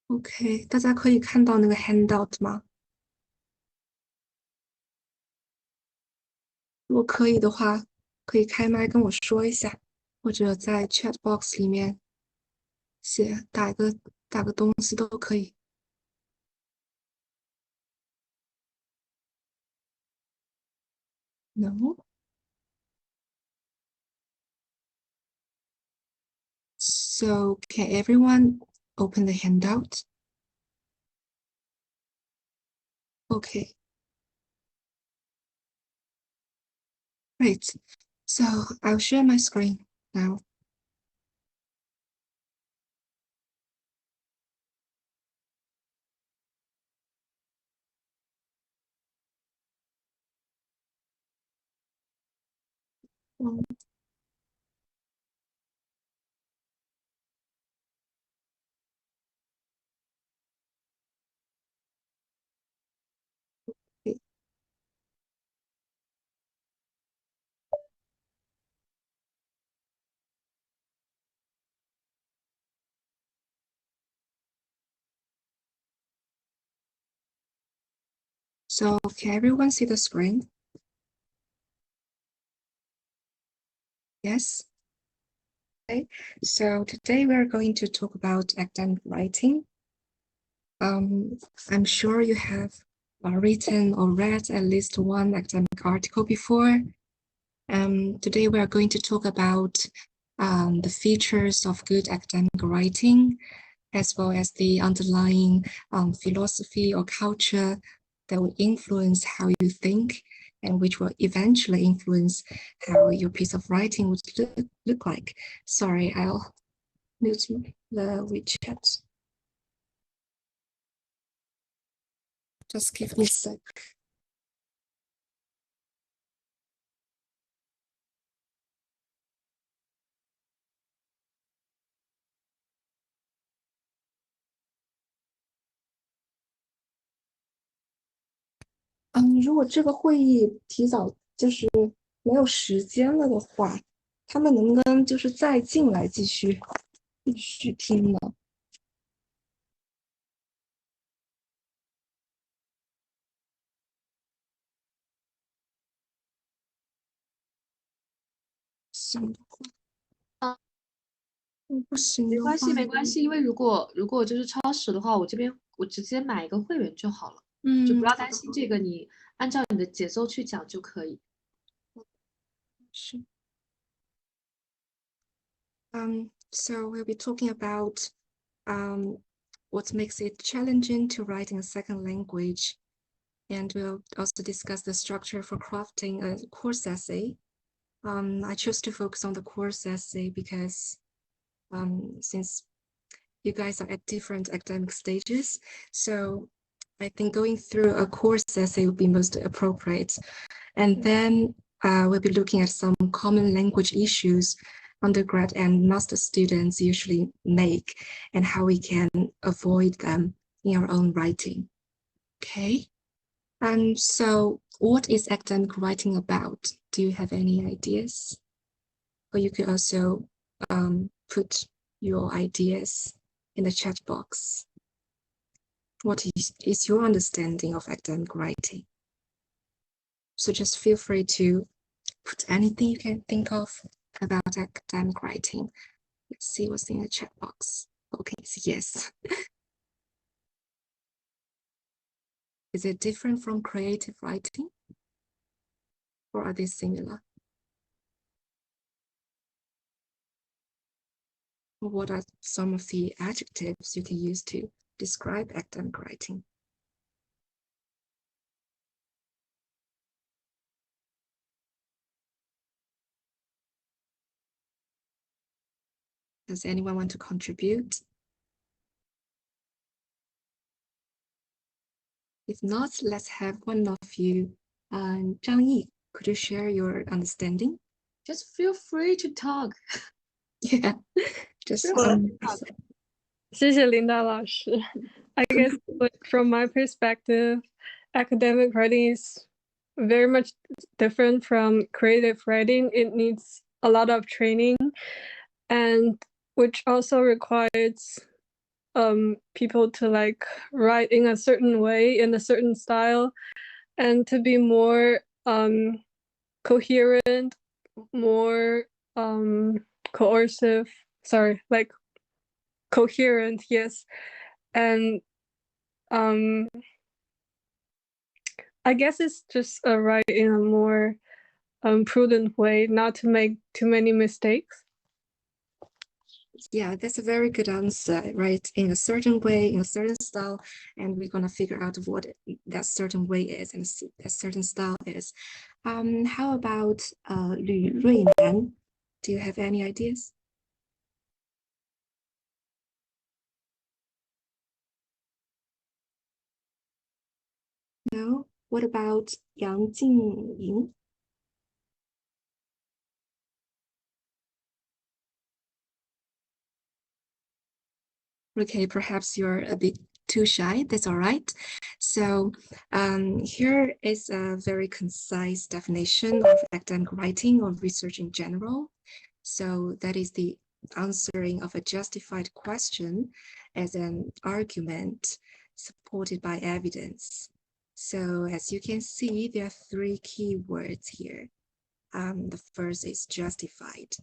OK，大家可以看到那个 handout 吗？如果可以的话，可以开麦跟我说一下，或者在 chat box 里面写打个东西都可以。No. So can everyone open the handout? Okay. Great. So I'll share my screen now. Okay. So can everyone see the screen? Yes. Okay. So today we're going to talk about academic writing. I'm sure you have written or read at least one academic article before. Today we are going to talk about the features of good academic writing, as well as the underlying philosophy or culture that will influence how you think and which will eventually influence how your piece of writing would look like. Sorry, I'll mute the WeChat. Just give me a sec.嗯，如果这个会议提早就是没有时间了的话，他们能不能就是再进来继续听呢？行的话，不行的话，没关系，没关系，因为如果就是超时的话，我这边我直接买一个会员就好了，就不要担心这个，你按照你的节奏去讲就可以。是。So we'll be talking about what makes it challenging to write in a second language, and we'll also discuss the structure for crafting a course essay. I chose to focus on the course essay because since you guys are at different academic stages, so I think going through a course essay would be most appropriate. And then we'll be looking at some common language issues undergrad and master students usually make and how we can avoid them in our own writing. Okay. And so what is academic writing about? Do you have any ideas? Or you could also put your ideas in the chat box. What is your understanding of academic writing? So just feel free to put anything you can think of about academic writing. Let's see what's in the chat box. Okay, so yes. Is it different from creative writing? Or are they similar? What are some of the adjectives you can use to describe academic writing? Does anyone want to contribute? If not, let's have one of you. Zhang Yi, could you share your understanding? Just feel free to talk. Yeah, just I guess from my perspective, academic writing is very much different from creative writing. It needs a lot of training, and which also requires people to like write in a certain way, in a certain style, and to be more coherent, more coercive, like coherent, yes. And I guess it's just write in a more prudent way, not to make too many mistakes. Yeah, that's a very good answer, right? In a certain way, in a certain style, and we're gonna figure out what that certain way is and that certain style is. How about Lü Ruinan? Do you have any ideas? No? What about Yang Jingying? Okay, perhaps you're a bit too shy. That's all right. So here is a very concise definition of academic writing or research in general. So that is the answering of a justified question as an argument supported by evidence. So as you can see, there are three key words here. The first is justified.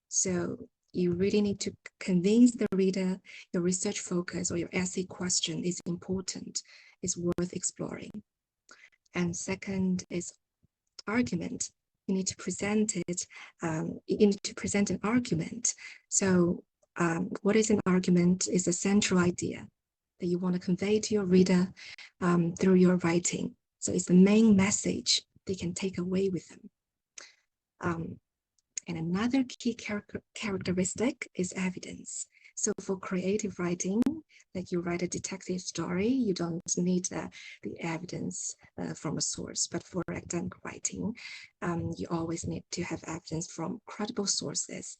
So you really need to convince the reader your research focus or your essay question is important, is worth exploring. And second is argument. You need to present it, you need to present an argument. So what is an argument is a central idea that you want to convey to your reader through your writing. So it's the main message they can take away with them. And another key characteristic is evidence. So for creative writing, like you write a detective story, you don't need the evidence from a source. But for academic writing, you always need to have evidence from credible sources,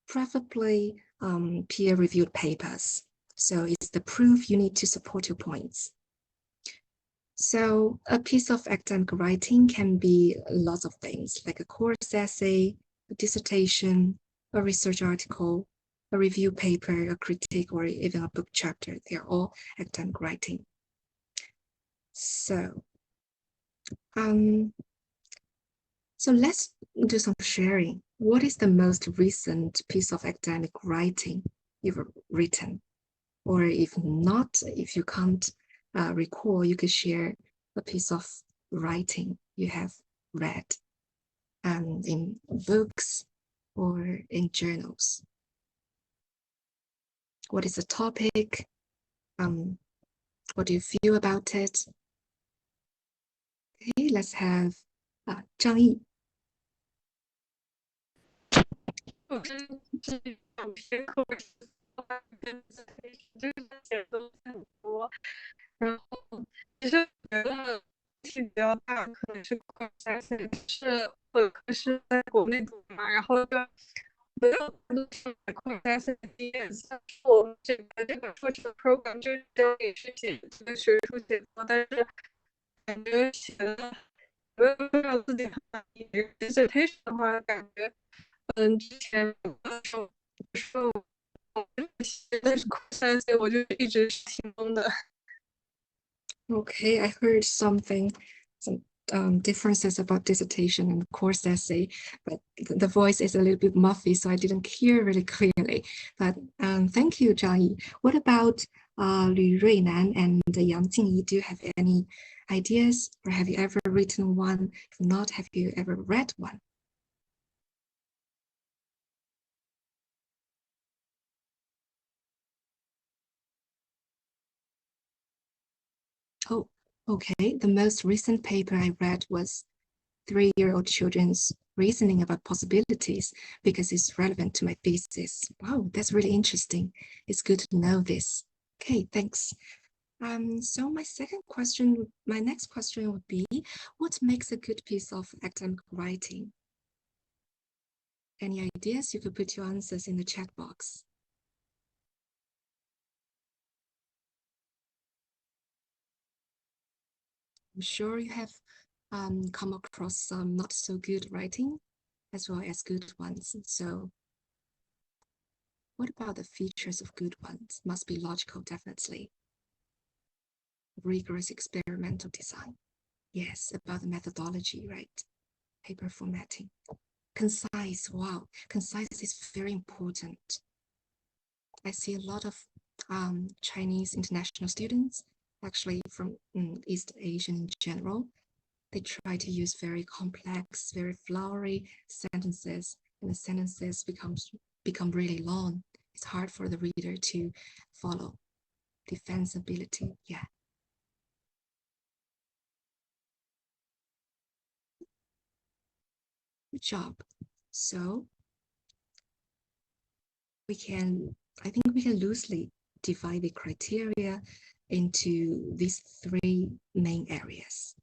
preferably peer-reviewed papers. So it's the proof you need to support your points. So a piece of academic writing can be lots of things, like a course essay, a dissertation, a research article, a review paper, a critique, or even a book chapter. They are all academic writing. So, so let's do some sharing. What is the most recent piece of academic writing you've written? Or if not, if you can't recall, you could share a piece of writing you have read in books or in journals. What is the topic? What do you feel about it? Okay, let's have Zhang Yi. 我是两篇课文就是写的很多，然后其实我觉得问题比较大，可能是课下线，是本科是在国内读嘛，然后就没有太多上海课下线的经验，像是我们这个课程的 program 就是教你去写这个学术写作，但是感觉写的没有让自己很满意。dissertation 的话，感觉之前说但是三岁我就一直是挺懵的。Okay, I heard some differences about dissertation and course essay, but the voice is a little bit muffy, so I didn't hear really clearly. But thank you, Zhang Yi. What about Lü Ruinan and Yang Jingyi? Do you have any ideas, or have you ever written one? If not, have you ever read one? Oh, okay. The most recent paper I read was 3-year-old children's reasoning about possibilities because it's relevant to my thesis. Wow, that's really interesting. It's good to know this. Okay, thanks. So my next question would be, what makes a good piece of academic writing? Any ideas? You could put your answers in the chat box. I'm sure you have come across some not so good writing, as well as good ones. So what about the features of good ones? Must be logical, definitely. Rigorous experimental design. Yes, about the methodology, right? Paper formatting. Concise, wow, concise is very important. I see a lot of Chinese international students, actually from East Asian in general. They try to use very complex, very flowery sentences, and the sentences become really long. It's hard for the reader to follow. Defensibility, yeah. Good job. So I think we can loosely divide the criteria into these three main areas.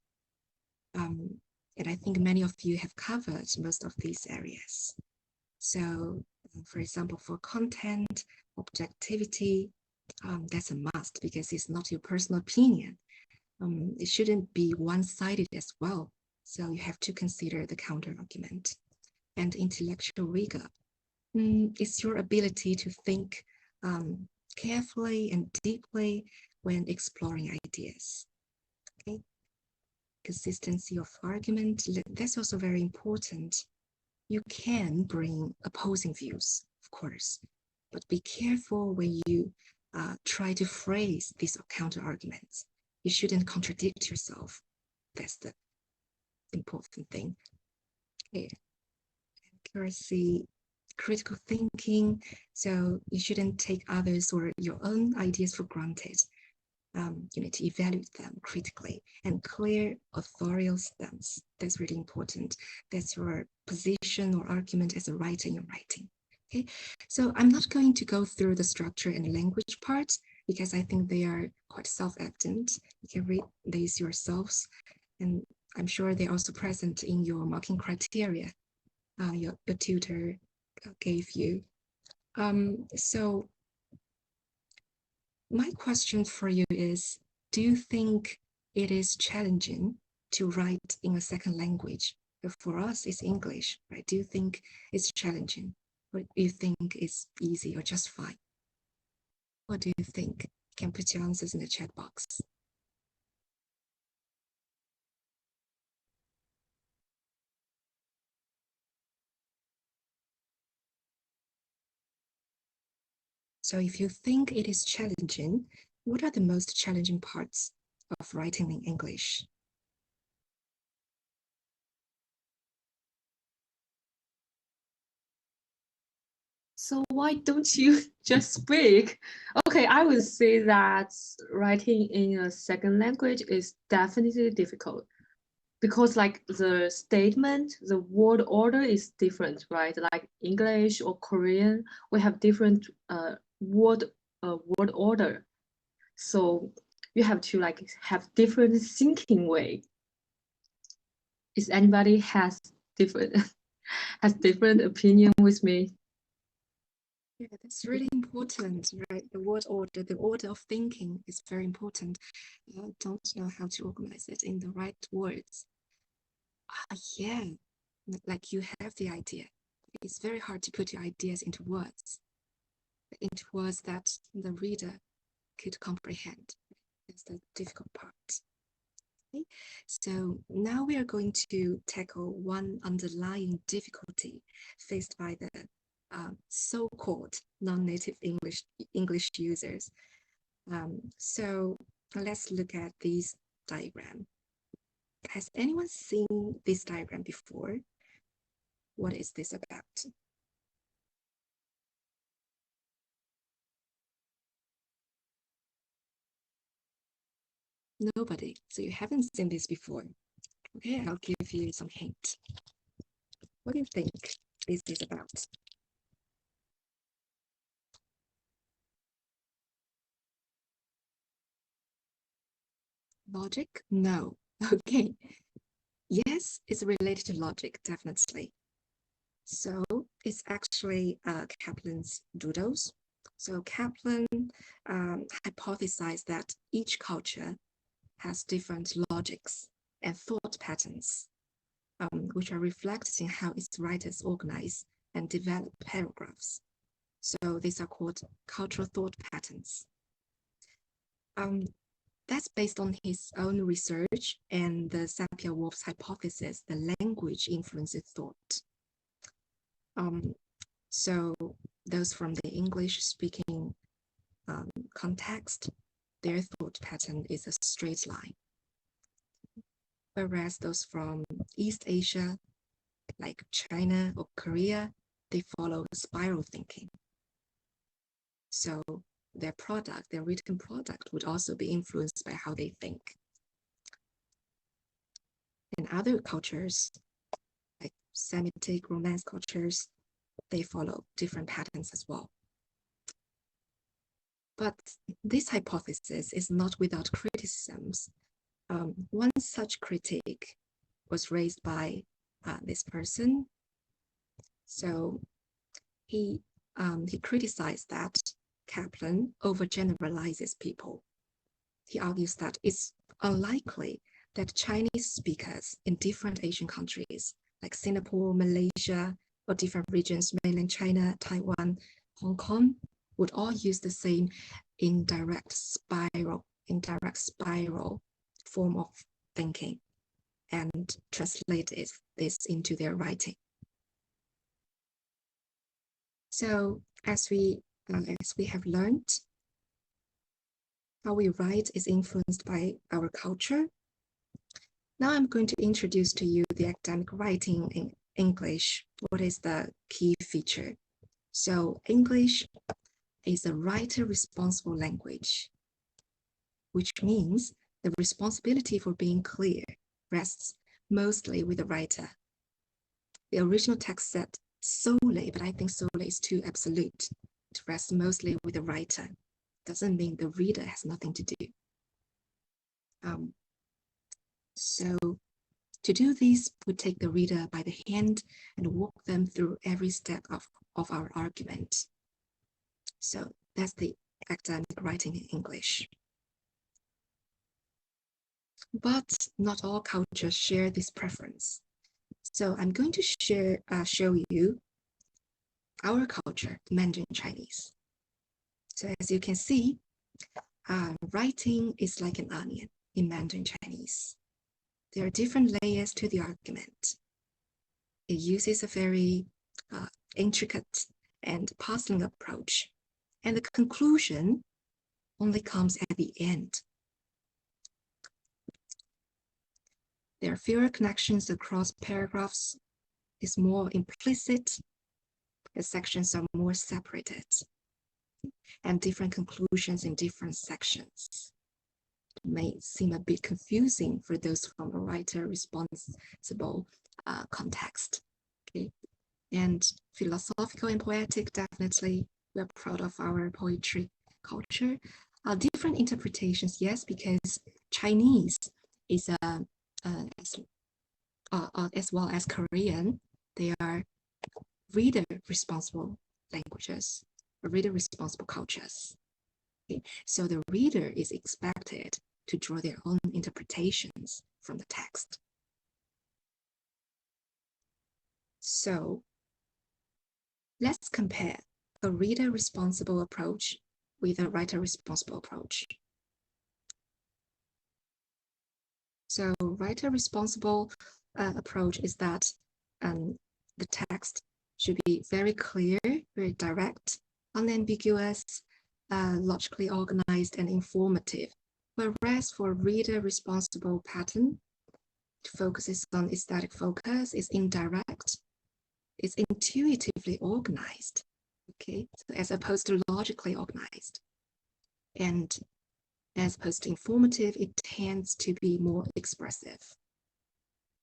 And I think many of you have covered most of these areas. So, for example, for content, objectivity, that's a must because it's not your personal opinion. It shouldn't be one-sided as well. So you have to consider the counter argument. And intellectual rigor is your ability to think carefully and deeply when exploring ideas. Okay. Consistency of argument, that's also very important. You can bring opposing views, of course, but be careful when you try to phrase these counter arguments. You shouldn't contradict yourself. That's the important thing. Okay. Accuracy, critical thinking. So you shouldn't take others or your own ideas for granted. You need to evaluate them critically, and clear authorial stance. That's really important. That's your position or argument as a writer in your writing. Okay, so I'm not going to go through the structure and language part because I think they are quite self-evident. You can read these yourselves, and I'm sure they're also present in your marking criteria your tutor gave you. So my question for you is, do you think it is challenging to write in a second language? For us, it's English, right? Do you think it's challenging? Or do you think it's easy or just fine? What do you think? You can put your answers in the chat box. So if you think it is challenging, what are the most challenging parts of writing in English? So why don't you just speak? Okay, I would say that writing in a second language is definitely difficult because like the statement, the word order is different, right? Like English or Korean, we have different word order. So you have to like have different thinking way. Is anybody has different has different opinion with me? Yeah, that's really important, right? The word order, the order of thinking is very important. I don't know how to organize it in the right words. Yeah, like you have the idea. It's very hard to put your ideas into words that the reader could comprehend. That's the difficult part. Okay? So now we are going to tackle one underlying difficulty faced by the so-called non-native English users. So let's look at this diagram. Has anyone seen this diagram before? What is this about? Nobody. So you haven't seen this before. Okay, I'll give you some hint. What do you think this is about? Logic? No. Okay. Yes, it's related to logic, definitely. So it's actually Kaplan's doodles. So Kaplan hypothesized that each culture has different logics and thought patterns. which are reflected in how its writers organize and develop paragraphs. So these are called cultural thought patterns. That's based on his own research and the Sapir-Whorf's hypothesis, the language influences thought. So those from the English-speaking context, their thought pattern is a straight line. Whereas those from East Asia, like China or Korea, they follow spiral thinking. So their product, their written product, would also be influenced by how they think. In other cultures, like Semitic, Romance cultures, they follow different patterns as well. But this hypothesis is not without criticisms. One such critique was raised by this person. So he criticized that Kaplan overgeneralizes people. He argues that it's unlikely that Chinese speakers in different Asian countries, like Singapore, Malaysia, or different regions, mainland China, Taiwan, Hong Kong, would all use the same indirect spiral form of thinking and translate this into their writing. So as we have learned, how we write is influenced by our culture. Now I'm going to introduce to you the academic writing in English. What is the key feature? So English is a writer-responsible language, which means the responsibility for being clear rests mostly with the writer. The original text said solely, but I think solely is too absolute. It rests mostly with the writer. Doesn't mean the reader has nothing to do. So to do this, we take the reader by the hand and walk them through every step of our argument. So that's the academic writing in English. But not all cultures share this preference. So I'm going to show you our culture, Mandarin Chinese. So as you can see, writing is like an onion in Mandarin Chinese. There are different layers to the argument. It uses a very intricate and puzzling approach, and the conclusion only comes at the end. There are fewer connections across paragraphs. It's more implicit. The sections are more separated, and different conclusions in different sections. It may seem a bit confusing for those from a writer-responsible context. Okay, and philosophical and poetic, definitely, we're proud of our poetry culture. Different interpretations, yes, because Chinese is as well as Korean, they are reader-responsible languages, reader-responsible cultures. Okay. So the reader is expected to draw their own interpretations from the text. So let's compare a reader-responsible approach with a writer-responsible approach. So writer-responsible approach is that the text should be very clear, very direct, unambiguous, logically organized, and informative. Whereas for reader-responsible pattern, it focuses on aesthetic focus, is indirect, it's intuitively organized, okay, so as opposed to logically organized. And as opposed to informative, it tends to be more expressive.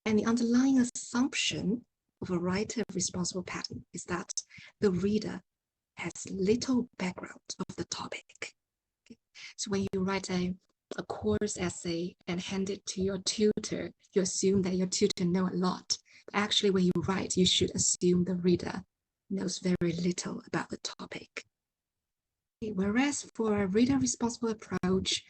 And the underlying assumption of a writer-responsible pattern is that the reader has little background of the topic. Okay. So when you write a course essay and hand it to your tutor, you assume that your tutor knows a lot. Actually, when you write, you should assume the reader knows very little about the topic. Okay. Whereas for a reader-responsible approach,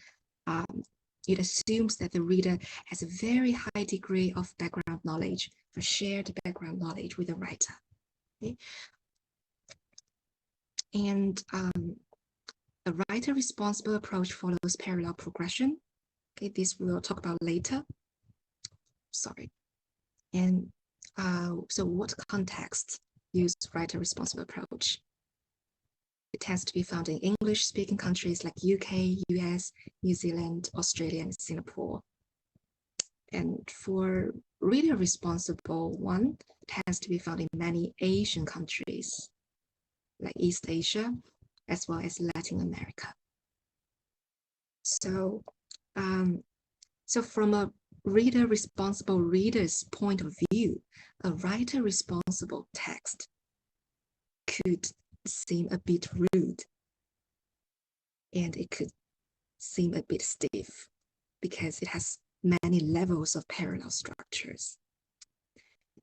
it assumes that the reader has a very high degree of background knowledge, for shared background knowledge with the writer. Okay? And a writer-responsible approach follows parallel progression. Okay, this we'll talk about later. Sorry. And so what context use writer-responsible approach? It tends to be found in English-speaking countries like UK, US, New Zealand, Australia, and Singapore. And for reader-responsible one, it tends to be found in many Asian countries, like East Asia, as well as Latin America. So, so from a reader-responsible reader's point of view, a writer-responsible text could seem a bit rude, and it could seem a bit stiff because it has many levels of parallel structures.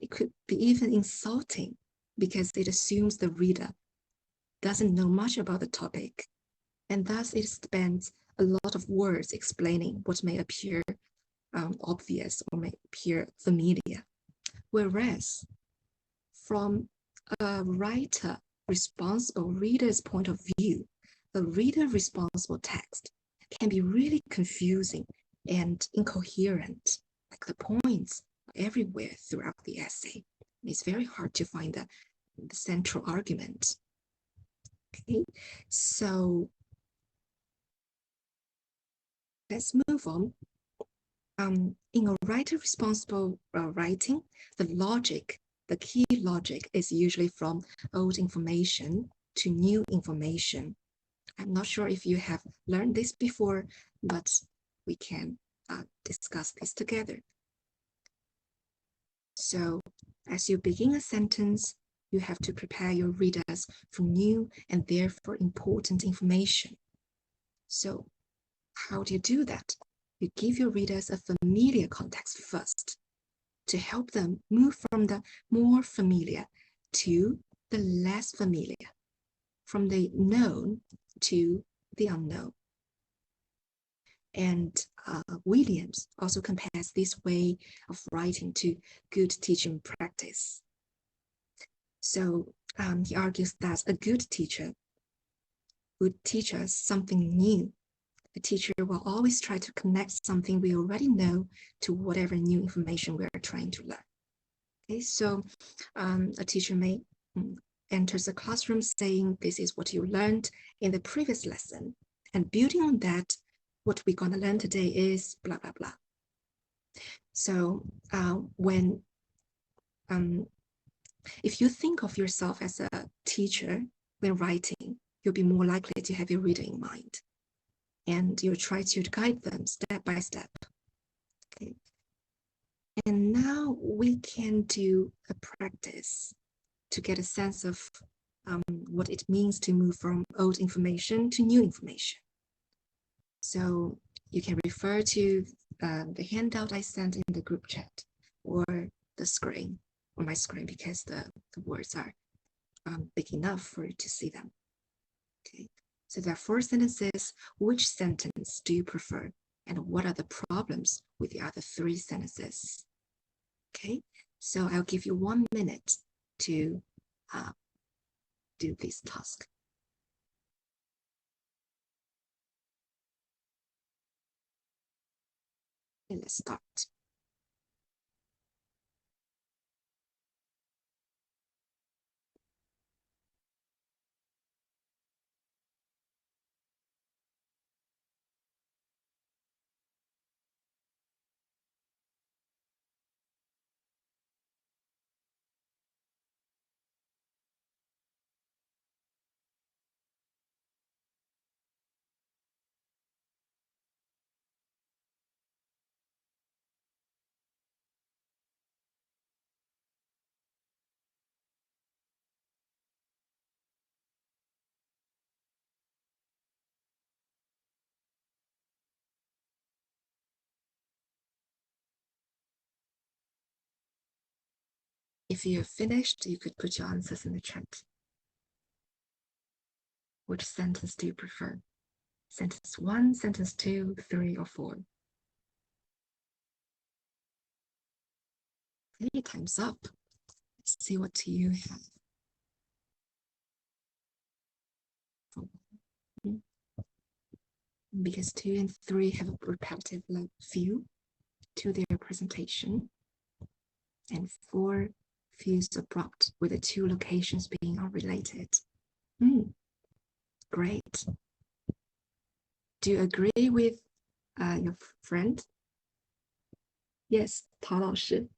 It could be even insulting because it assumes the reader doesn't know much about the topic, and thus it spends a lot of words explaining what may appear obvious or may appear familiar. Whereas from a writer-responsible reader's point of view, a reader-responsible text can be really confusing and incoherent, like the points are everywhere throughout the essay. It's very hard to find the central argument. Okay, so let's move on. In a writer-responsible writing, the key logic is usually from old information to new information. I'm not sure if you have learned this before, but we can discuss this together. So as you begin a sentence, you have to prepare your readers for new and therefore important information. So how do you do that? You give your readers a familiar context first to help them move from the more familiar to the less familiar, from the known to the unknown. And Williams also compares this way of writing to good teaching practice. So he argues that a good teacher would teach us something new. A teacher will always try to connect something we already know to whatever new information we are trying to learn. Okay, so a teacher may enter the classroom saying, this is what you learned in the previous lesson. And building on that, what we're going to learn today is blah, blah, blah. So if you think of yourself as a teacher when writing, you'll be more likely to have your reader in mind. And you'll try to guide them step by step. Okay. And now we can do a practice to get a sense of what it means to move from old information to new information. So you can refer to the handout I sent in the group chat or the screen, or my screen, because the words are big enough for you to see them. Okay. So there are 4 sentences. Which sentence do you prefer? And what are the problems with the other 3 sentences? Okay, so I'll give you 1 minute to do this task. Okay, let's start. If you're finished, you could put your answers in the chat. Which sentence do you prefer? Sentence 1, sentence 2, 3, or 4? Okay, time's up. Let's see what you have. Because 2 and 3 have a repetitive view to their presentation, and 4 feels abrupt with the 2 locations being unrelated. Great. Do you agree with your friend? Yes, 陶老师.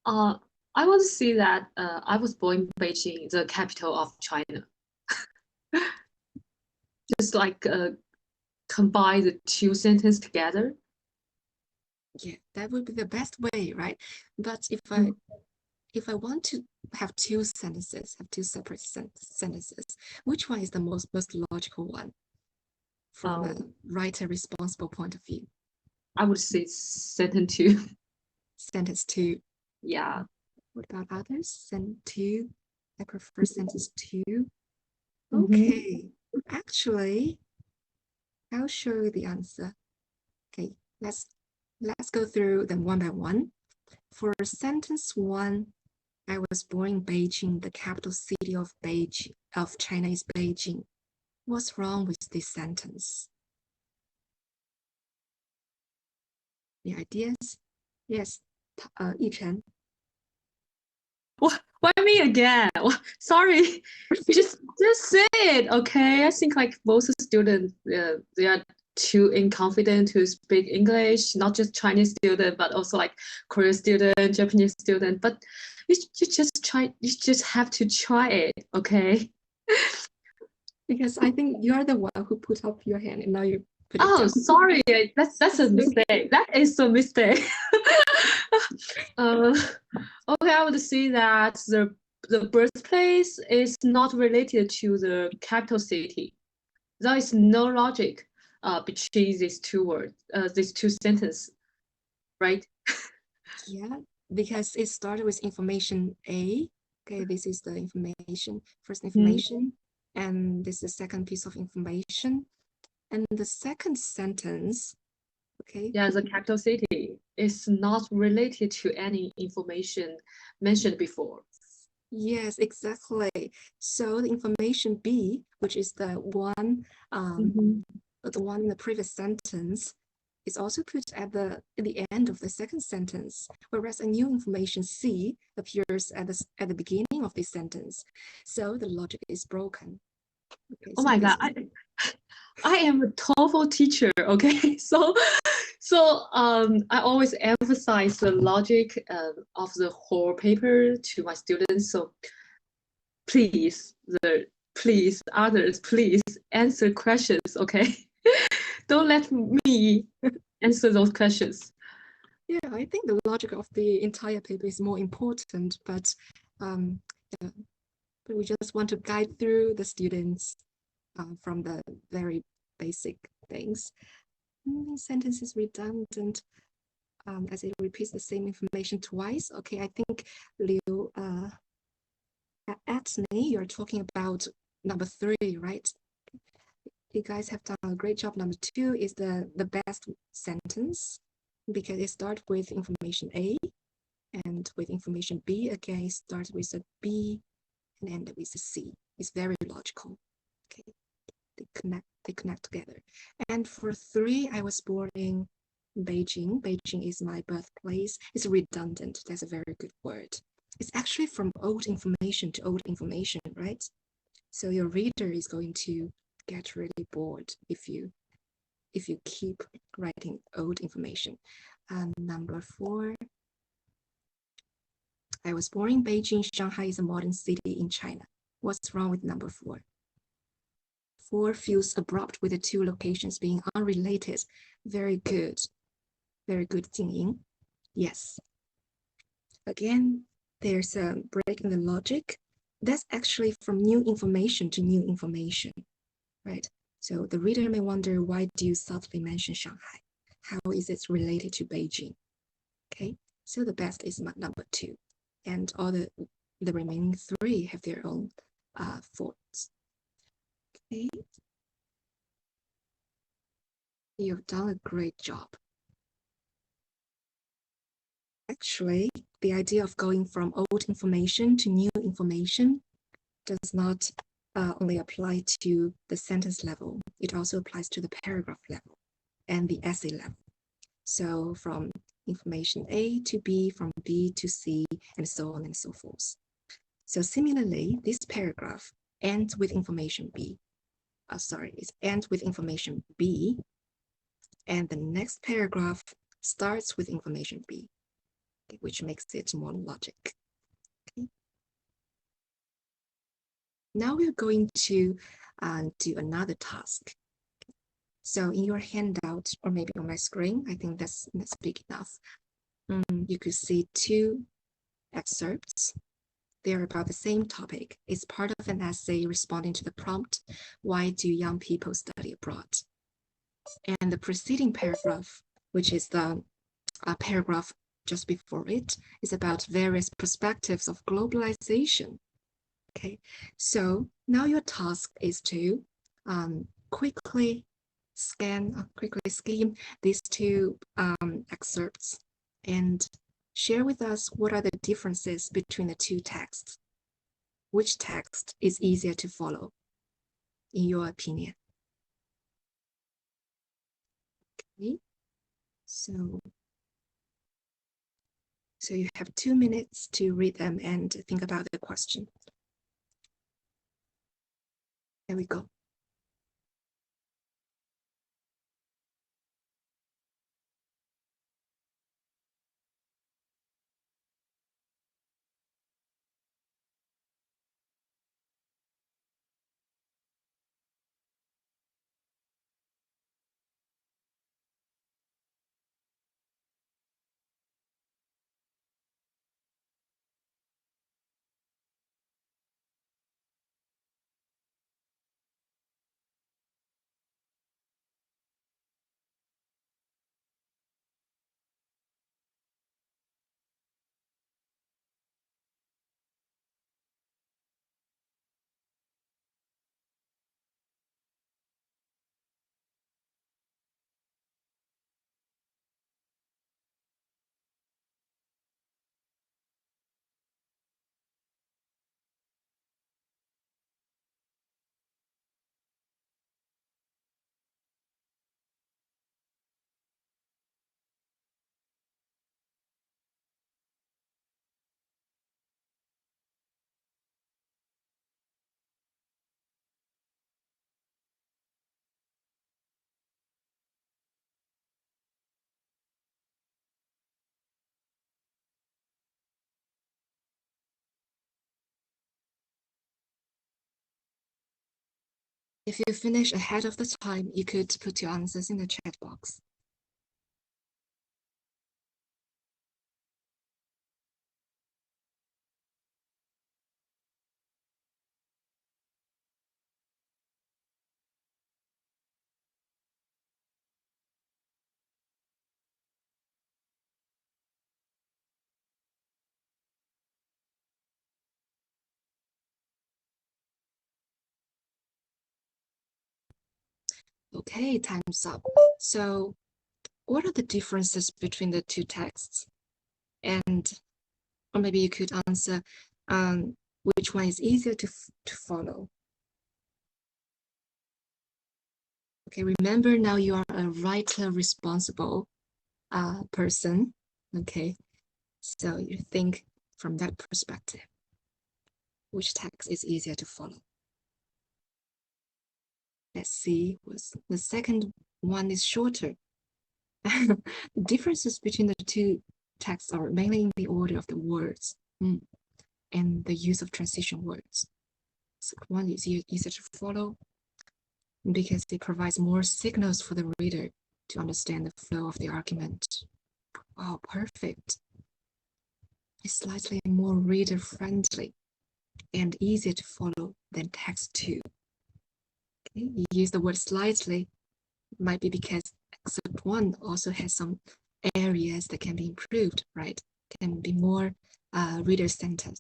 I want to see that I was born in Beijing, the capital of China. Just like combine the 2 sentences together. Yeah, that would be the best way, right? But if I want to have 2 sentences, have 2 separate sentences, which one is the most logical one from a writer responsible point of view? I would say sentence 2. Sentence 2. Yeah. What about others? Sentence 2. I prefer sentence 2. Okay. Actually, I'll show you the answer. Okay, let's go through them one by one. For sentence 1, I was born in Beijing. The capital city of China is Beijing. What's wrong with this sentence? Any ideas? Yes, Yichen. Why me again? Sorry, just say it, okay? I think like most students, they are too inconfident to speak English. Not just Chinese student, but also like Korean student, Japanese student. But you just try. You just have to try it, okay? Because I think you're the one who put up your hand, and now you put it down. Sorry, that's a mistake. That is a mistake. Okay, I would say that the birthplace is not related to the capital city. There is no logic between these 2 words, these 2 sentences, right? Yeah, because it started with information A. Okay, this is the information, first information, and this is the second piece of information. And the second sentence, okay. Yeah, the capital city is not related to any information mentioned before. Yes, exactly. So the information B, which is the one in the previous sentence, is also put at the end of the second sentence, whereas a new information C appears at the beginning of this sentence. So the logic is broken. Okay, oh my God, I am a TOEFL teacher, okay? So I always emphasize the logic of the whole paper to my students. So please, others, please answer questions, okay? Don't let me answer those questions. Yeah, I think the logic of the entire paper is more important, but yeah, but we just want to guide through the students from the very basic things. Sentence is redundant as it repeats the same information twice. Okay, I think Liu Atney, you're talking about number 3, right? You guys have done a great job. Number 2 is the best sentence because it starts with information A, and with information B again, it starts with a B and end with a C. It's very logical. Okay, they connect together. And for 3, I was born in Beijing. Beijing is my birthplace. It's redundant. That's a very good word. It's actually from old information to old information, right? So your reader is going to get really bored if you keep writing old information. Number 4, I was born in Beijing. Shanghai is a modern city in China. What's wrong with number 4? 4 feels abrupt with the 2 locations being unrelated. Very good. Very good, Jingying. Yes. Again, there's a break in the logic. That's actually from new information to new information, right? So the reader may wonder, why do you subtly mention Shanghai? How is it related to Beijing? Okay, so the best is number 2. And all the remaining 3 have their own faults. Okay. You've done a great job. Actually, the idea of going from old information to new information does not only apply to the sentence level. It also applies to the paragraph level and the essay level. So from information A to B, from B to C, and so on and so forth. So similarly, this paragraph ends with information B. It ends with information B, and the next paragraph starts with information B, okay, which makes it more logic. Okay. Now we're going to do another task. So in your handout, or maybe on my screen, I think that's big enough. You could see two excerpts. They're about the same topic. It's part of an essay responding to the prompt, why do young people study abroad? And the preceding paragraph, which is the paragraph just before it, is about various perspectives of globalization. Okay, so now your task is to quickly skim these two excerpts and share with us what are the differences between the two texts. Which text is easier to follow, in your opinion? Okay, so you have 2 minutes to read them and think about the question. There we go. If you finish ahead of the time, you could put your answers in the chat box. Okay, time's up. So what are the differences between the two texts? And, or maybe you could answer which one is easier to follow. Okay, remember now you are a writer responsible person, okay? So you think from that perspective, which text is easier to follow? Let's see, the second one is shorter. The differences between the two texts are mainly in the order of the words and the use of transition words. So one is easier to follow because it provides more signals for the reader to understand the flow of the argument. Wow, perfect. It's slightly more reader-friendly and easier to follow than text 2. Okay, you use the word slightly, might be because excerpt 1 also has some areas that can be improved, right? Can be more reader-centered.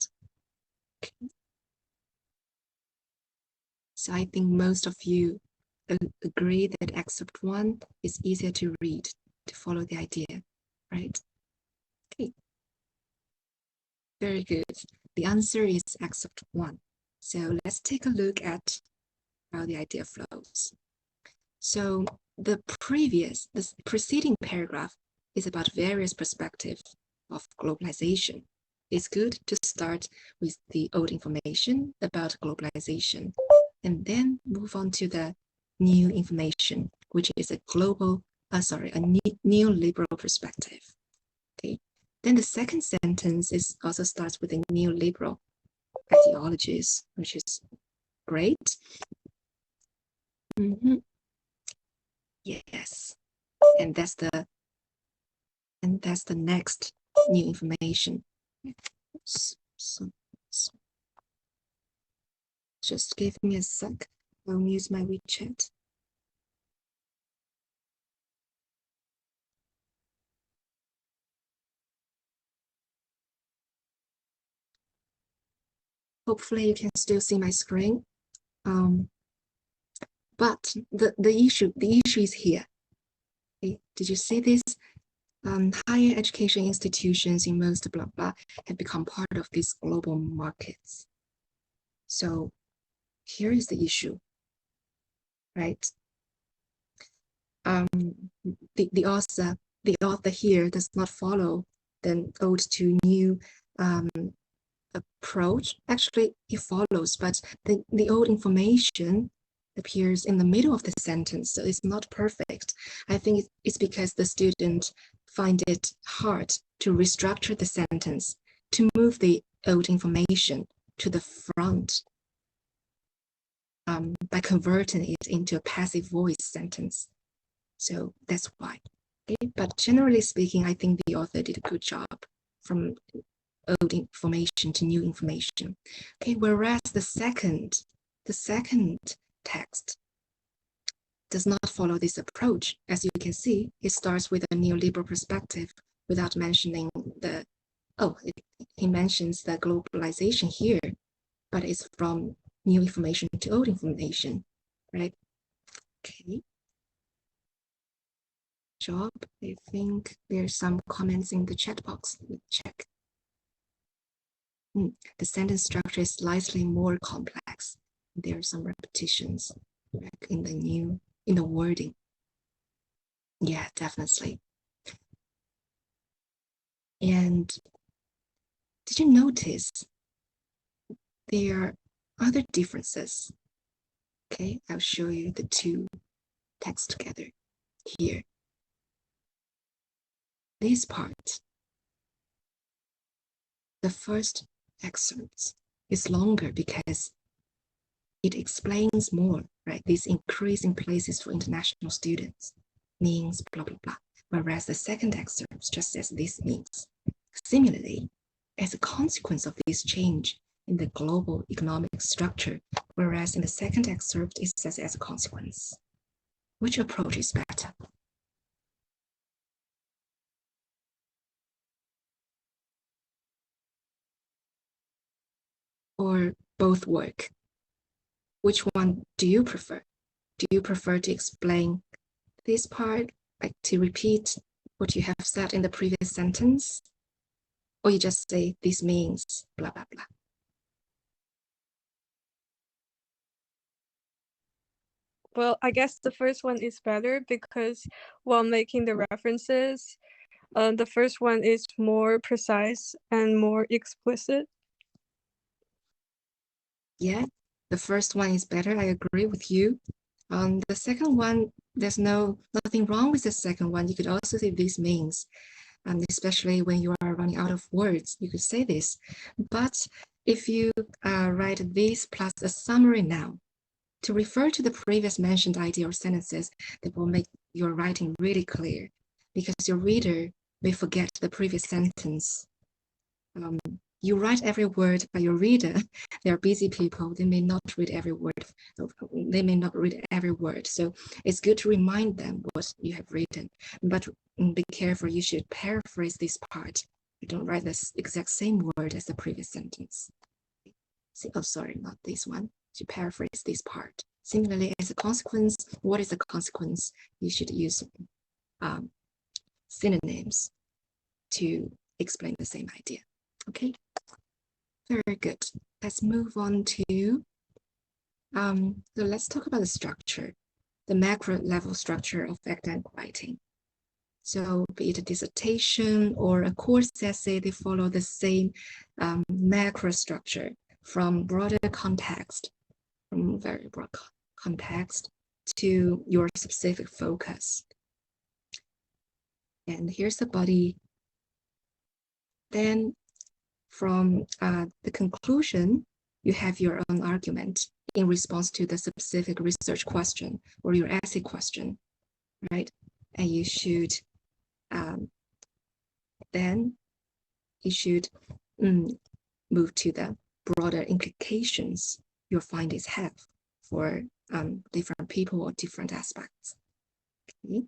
Okay. So I think most of you agree that excerpt 1 is easier to read, to follow the idea, right? Okay, Very good. The answer is except one. So let's take a look at how the idea flows. So the preceding paragraph is about various perspectives of globalization. It's good to start with the old information about globalization and then move on to the new information, which is a neoliberal perspective. Okay. Then the second sentence also starts with the neoliberal ideologies, which is great. Yes, and that's the next new information. So just give me a sec. I'll use my WeChat. Hopefully you can still see my screen. But the issue is here. Okay. Did you see this? Higher education institutions in most blah blah have become part of these global markets. So here is the issue, right? The author here does not follow the old to new approach. Actually, it follows, but the old information appears in the middle of the sentence, so it's not perfect. I think it's because the student find it hard to restructure the sentence, to move the old information to the front by converting it into a passive voice sentence. So that's why. Okay? But generally speaking, I think the author did a good job from old information to new information. Okay, whereas the second text does not follow this approach. As you can see, it starts with a neoliberal perspective without mentioning he mentions the globalization here, but it's from new information to old information, right? Okay. Job. I think there's some comments in the chat box. Let me check. The sentence structure is slightly more complex. There are some repetitions like in the wording. Yeah, definitely. And did you notice there are other differences? Okay, I'll show you the two texts together here. This part, the first excerpt is longer because it explains more, right? This increase in places for international students means blah, blah, blah. Whereas the second excerpt just says this means. Similarly, as a consequence of this change in the global economic structure, whereas in the second excerpt, it says as a consequence. Which approach is better? Or both work? Which one do you prefer? Do you prefer to explain this part, like to repeat what you have said in the previous sentence? Or you just say this means blah, blah, blah? Well, I guess the first one is better because while making the references, the first one is more precise and more explicit. Yeah, the first one is better. I agree with you. The second one, there's nothing wrong with the second one. You could also say this means, especially when you are running out of words, you could say this. But if you write this plus a summary noun to refer to the previous mentioned idea or sentences, that will make your writing really clear, because your reader may forget the previous sentence. You write every word, but your reader, they are busy people. They may not read every word. So it's good to remind them what you have written. But be careful, you should paraphrase this part. You don't write the exact same word as the previous sentence. See, oh, sorry, not this one. You paraphrase this part. Similarly, as a consequence, what is the consequence? You should use synonyms to explain the same idea. Okay, very good. Let's move on to, so let's talk about the structure, the macro level structure of academic writing. So be it a dissertation or a course essay, they follow the same macro structure from broader context, from very broad context to your specific focus. And here's the body. Then from the conclusion, you have your own argument in response to the specific research question or your essay question, right? And you should then you should move to the broader implications your findings have for different people or different aspects. Okay.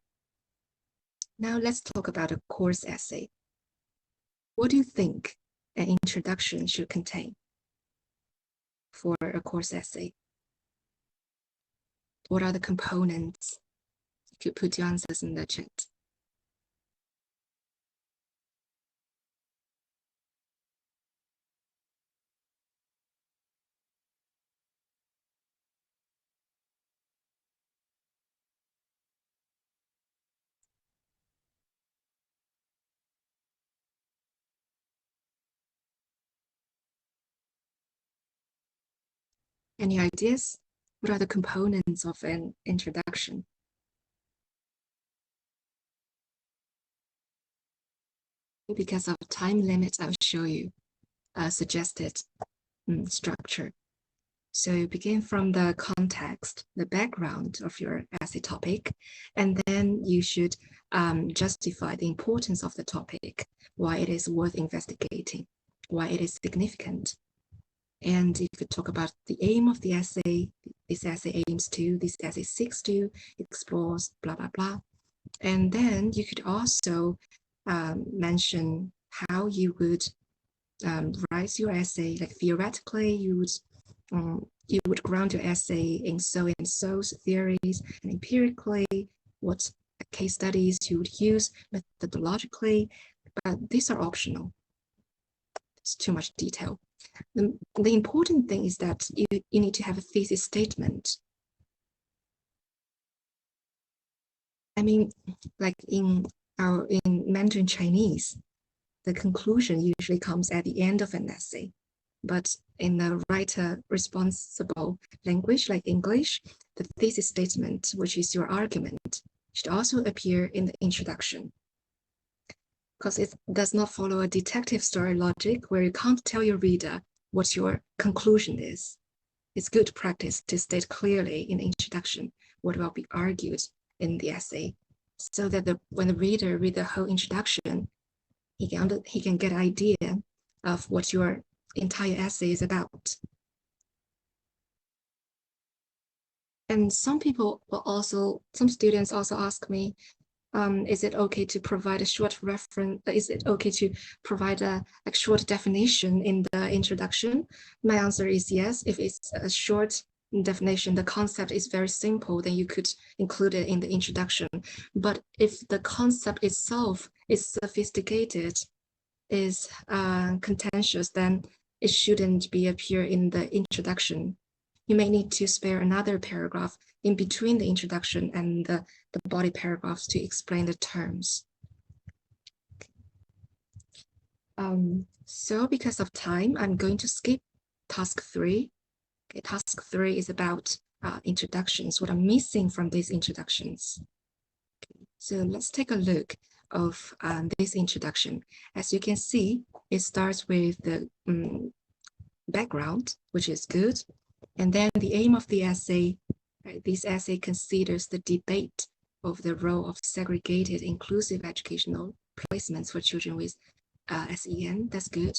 Now let's talk about a course essay. What do you think an introduction should contain for a course essay? What are the components? You could put your answers in the chat. Any ideas? What are the components of an introduction? Because of time limit, I'll show you a suggested structure. So you begin from the context, the background of your essay topic, and then you should justify the importance of the topic, why it is worth investigating, why it is significant. And you could talk about the aim of the essay, this essay aims to, this essay seeks to, explores, blah, blah, blah. And then you could also mention how you would write your essay, like theoretically, you would ground your essay in so and so theories, and empirically, what case studies you would use methodologically, but these are optional. It's too much detail. The important thing is that you need to have a thesis statement. I mean, like in Mandarin Chinese, the conclusion usually comes at the end of an essay. But in the writer responsible language like English, the thesis statement, which is your argument, should also appear in the introduction. Because it does not follow a detective story logic where you can't tell your reader what your conclusion is. It's good practice to state clearly in the introduction what will be argued in the essay, so that when the reader reads the whole introduction, he can get an idea of what your entire essay is about. And some students also ask me, is it okay to provide a short reference? Is it okay to provide a short definition in the introduction? My answer is yes. If it's a short definition, the concept is very simple, then you could include it in the introduction. But if the concept itself is sophisticated, is contentious, then it shouldn't appear in the introduction. You may need to spare another paragraph in between the introduction and the body paragraphs to explain the terms. So because of time, I'm going to skip task 3. Okay, task 3 is about introductions, what I'm missing from these introductions. Okay, so let's take a look of this introduction. As you can see, it starts with the background, which is good. And then the aim of the essay, this essay considers the debate of the role of segregated inclusive educational placements for children with SEN. That's good.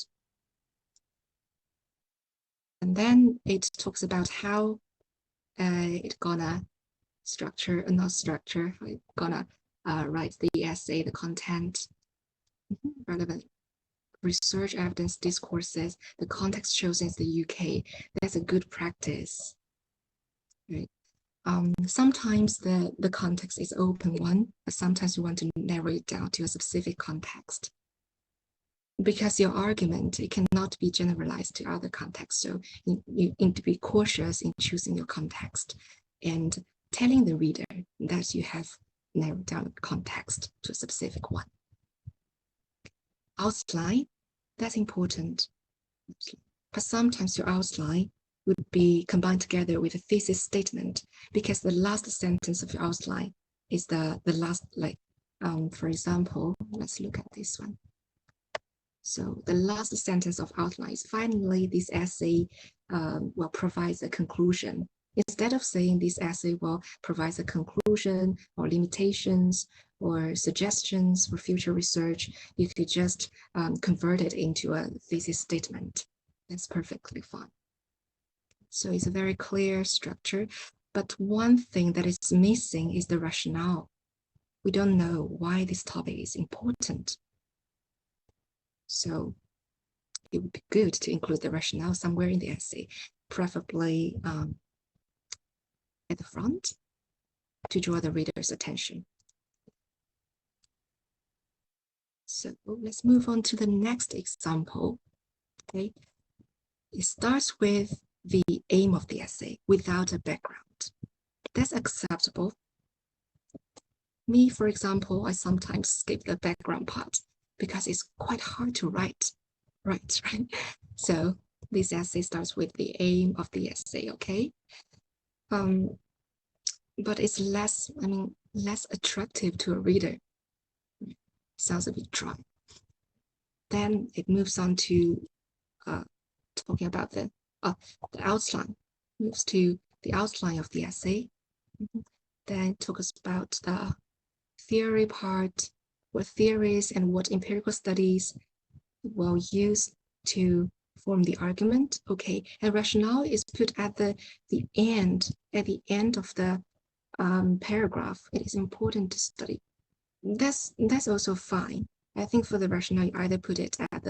And then it talks about how it's gonna write the essay, the content, relevant research evidence discourses, the context chosen is the UK. That's a good practice, right? Sometimes the context is open one, but sometimes you want to narrow it down to a specific context. because your argument, it cannot be generalized to other contexts. So you need to be cautious in choosing your context and telling the reader that you have narrowed down the context to a specific one. Outline, that's important. But sometimes your outline would be combined together with a thesis statement, because the last sentence of your outline is the last, like, for example, let's look at this one. So the last sentence of outline is, finally, this essay will provide a conclusion. Instead of saying this essay will provide a conclusion or limitations or suggestions for future research, you could just convert it into a thesis statement. That's perfectly fine. So it's a very clear structure, but one thing that is missing is the rationale. We don't know why this topic is important. So it would be good to include the rationale somewhere in the essay, preferably at the front, to draw the reader's attention. So let's move on to the next example. Okay, it starts with the aim of the essay without a background. That's acceptable. Me, for example, I sometimes skip the background part because it's quite hard to write, right? So this essay starts with the aim of the essay, okay? But it's less attractive to a reader. Sounds a bit dry. Then it moves on to talking about the outline. Moves to the outline of the essay. Then it talks about the theory part, what theories and what empirical studies will use to form the argument. Okay, and rationale is put at the end of the paragraph. It is important to study. That's also fine. I think for the rationale, you either put it at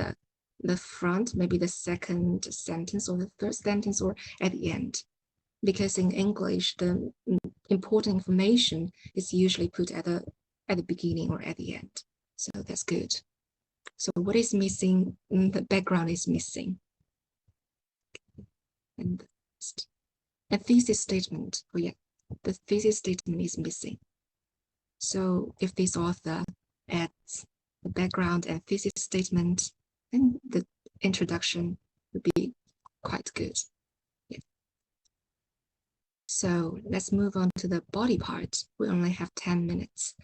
the front, maybe the second sentence or the third sentence, or at the end. Because in English, the important information is usually put at the beginning or at the end. So that's good. So what is missing? The background is missing. And a thesis statement. Oh yeah, the thesis statement is missing. So if this author adds the background and thesis statement, then the introduction would be quite good. Yeah. So let's move on to the body part. We only have 10 minutes.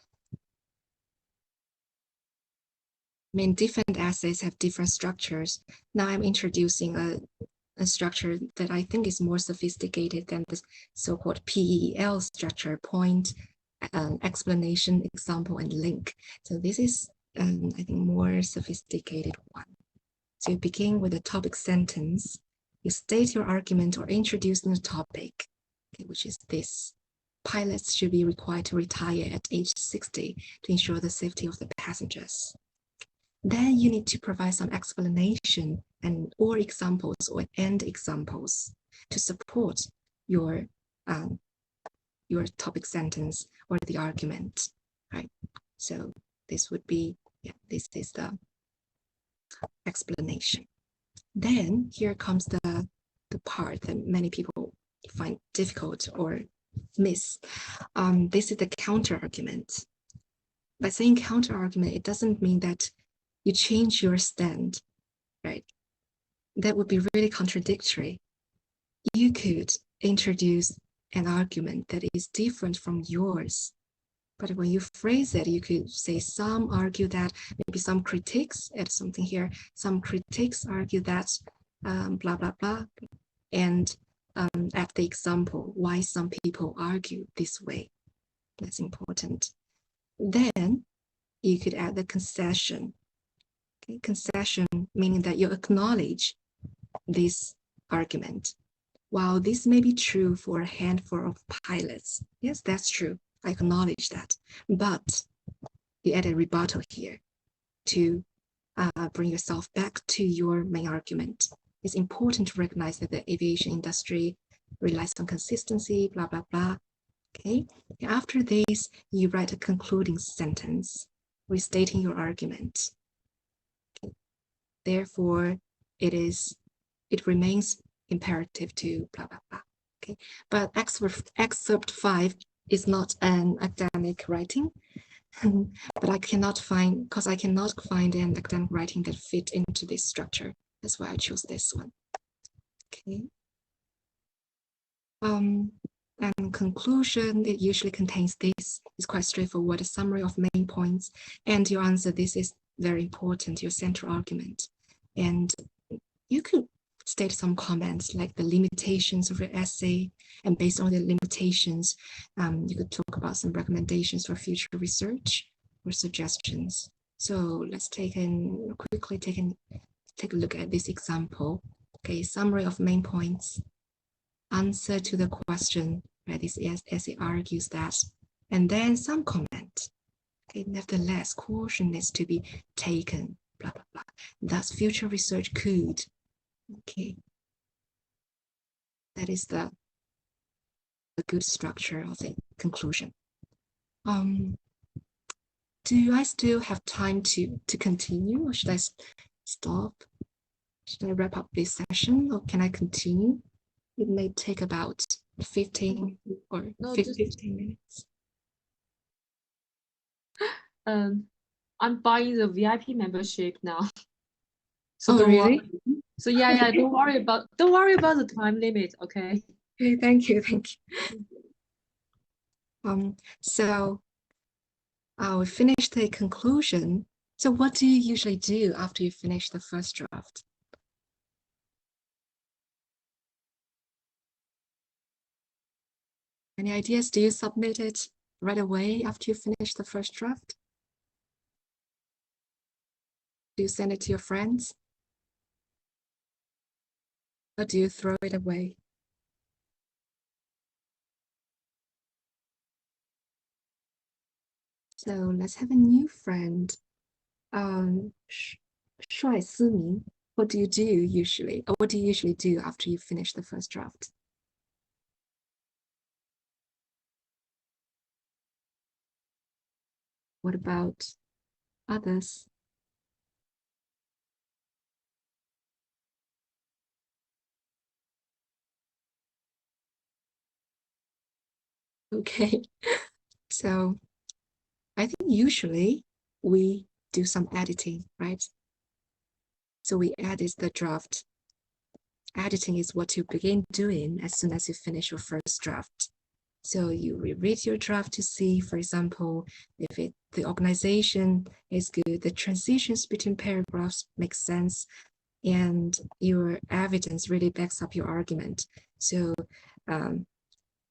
I mean, different essays have different structures. Now I'm introducing a structure that I think is more sophisticated than the so-called PEL structure: point, explanation, example, and link. So this is, I think, more sophisticated one. So you begin with a topic sentence. You state your argument or introduce the topic, okay, which is this: pilots should be required to retire at age 60 to ensure the safety of the passengers. Then you need to provide some explanation or examples or end examples to support your topic sentence or the argument, right? So this would be, this is the explanation. Then here comes the part that many people find difficult or miss. This is the counter argument. By saying counter argument, it doesn't mean that you change your stand, right? That would be really contradictory. You could introduce an argument that is different from yours, but when you phrase it, you could say some argue that, maybe some critics, add something here, some critics argue that blah, blah, blah, and add the example why some people argue this way. That's important. Then you could add the concession. Okay, concession meaning that you acknowledge this argument. While this may be true for a handful of pilots, yes, that's true, I acknowledge that, but you add a rebuttal here to bring yourself back to your main argument. It's important to recognize that the aviation industry relies on consistency, blah, blah, blah. Okay, after this, you write a concluding sentence restating your argument. Okay. Therefore, it remains imperative to blah, blah, blah. Okay, but excerpt 5 is not an academic writing, but I cannot find an academic writing that fit into this structure. That's why I chose this one. Okay. And conclusion, it usually contains this. It's quite straightforward, a summary of main points. And your answer, this is very important, your central argument. And you could state some comments like the limitations of your essay, and based on the limitations, you could talk about some recommendations for future research or suggestions. So let's quickly take a look at this example. Okay, summary of main points. Answer to the question, right? This essay argues that, and then some comment. Okay, nevertheless, caution is to be taken, blah, blah, blah. Thus, future research could. Okay, that is the good structure of the conclusion. Do I still have time to continue, or should I stop? Should I wrap up this session, or can I continue? It may take about 15 or 15 minutes. I'm buying the VIP membership now. So oh, don't really? worry. So yeah, don't worry about the time limit, okay? Okay, thank you. So we finished the conclusion. So what do you usually do after you finish the first draft? Any ideas? Do you submit it right away after you finish the first draft? Do you send it to your friends? Or do you throw it away? So let's have a new friend. Shuai Siming, what do you do usually? Or what do you usually do after you finish the first draft? What about others? Okay, so I think usually we do some editing, right? So we edit the draft. Editing is what you begin doing as soon as you finish your first draft. So you reread your draft to see, for example, if the organization is good, the transitions between paragraphs make sense, and your evidence really backs up your argument. So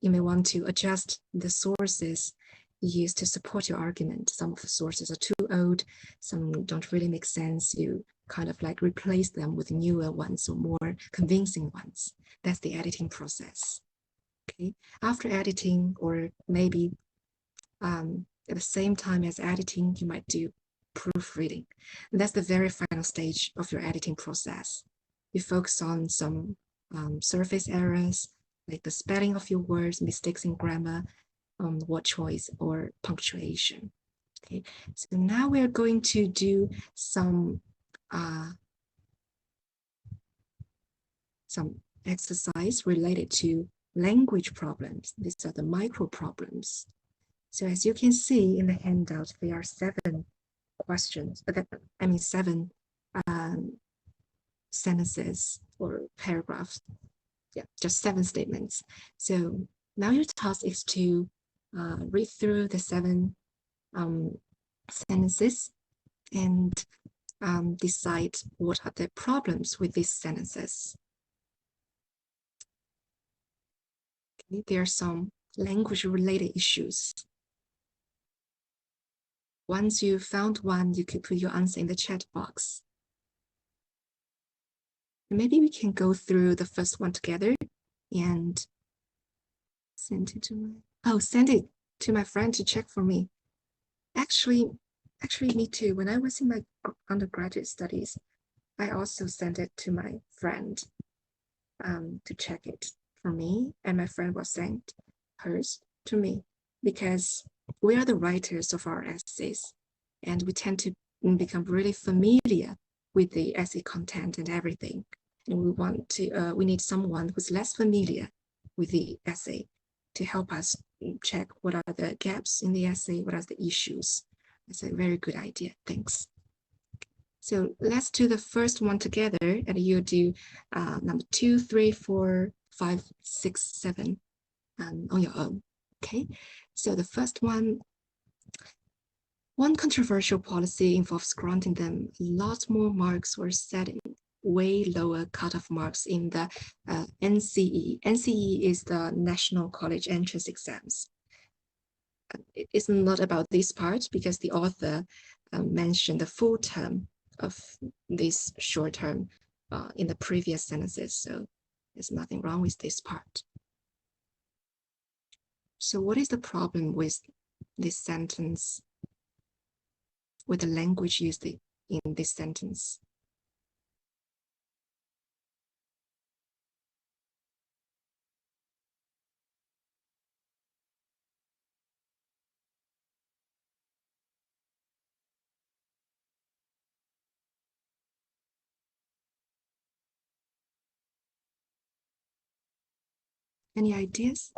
you may want to adjust the sources used to support your argument. Some of the sources are too old, some don't really make sense. You kind of like replace them with newer ones or more convincing ones. That's the editing process. Okay. After editing, or maybe at the same time as editing, you might do proofreading. And that's the very final stage of your editing process. You focus on some surface errors, like the spelling of your words, mistakes in grammar, word choice, or punctuation. Okay, so now we're going to do some exercise related to language problems. These are the micro problems. So as you can see in the handout, there are 7 questions, but I mean 7 sentences or paragraphs. Yeah, just 7 statements. So now your task is to read through the 7 sentences and decide what are the problems with these sentences. Okay, there are some language-related issues. Once you found one, you could put your answer in the chat box. Maybe we can go through the first one together and send it to my friend to check for me. Actually, me too. When I was in my undergraduate studies, I also sent it to my friend to check it for me, and my friend was sent hers to me, because we are the writers of our essays, and we tend to become really familiar with the essay content and everything. And we need someone who's less familiar with the essay to help us check what are the gaps in the essay, what are the issues. That's a very good idea. Thanks. So let's do the first one together, and you do number 2, 3, 4, 5, 6, 7 on your own. Okay. So the first one controversial policy involves granting them a lot more marks or setting way lower cutoff marks in the NCE. NCE is the National College Entrance Exams. It's not about this part because the author mentioned the full term of this short term in the previous sentences. So there's nothing wrong with this part. So what is the problem with this sentence, with the language used in this sentence? Any ideas?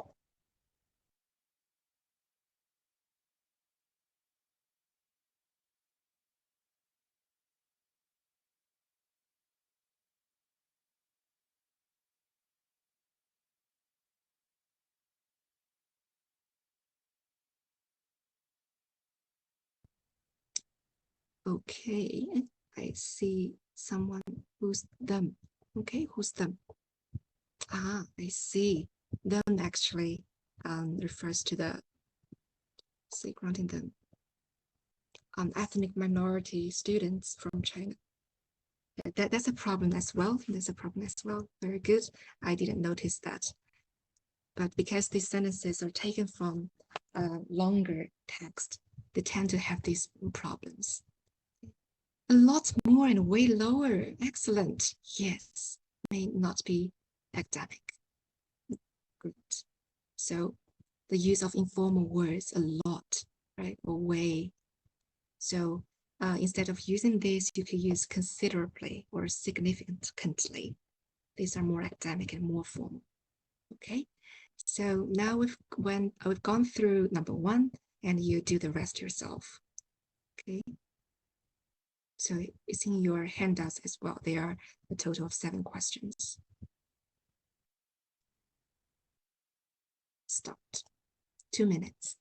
Okay, I see someone who's them. Okay, who's them? Ah, I see. Them actually refers to the, say, granting them ethnic minority students from China. That's a problem as well. That's a problem as well. Very good. I didn't notice that. But because these sentences are taken from longer text, they tend to have these problems. A lot more and way lower. Excellent. Yes, may not be academic. Good. So the use of informal words a lot, right? Or way. So instead of using this, you could use considerably or significantly. These are more academic and more formal. Okay. So now we've gone through number 1, and you do the rest yourself. Okay. So it's in your handouts as well. There are a total of 7 questions. Start. 2 minutes.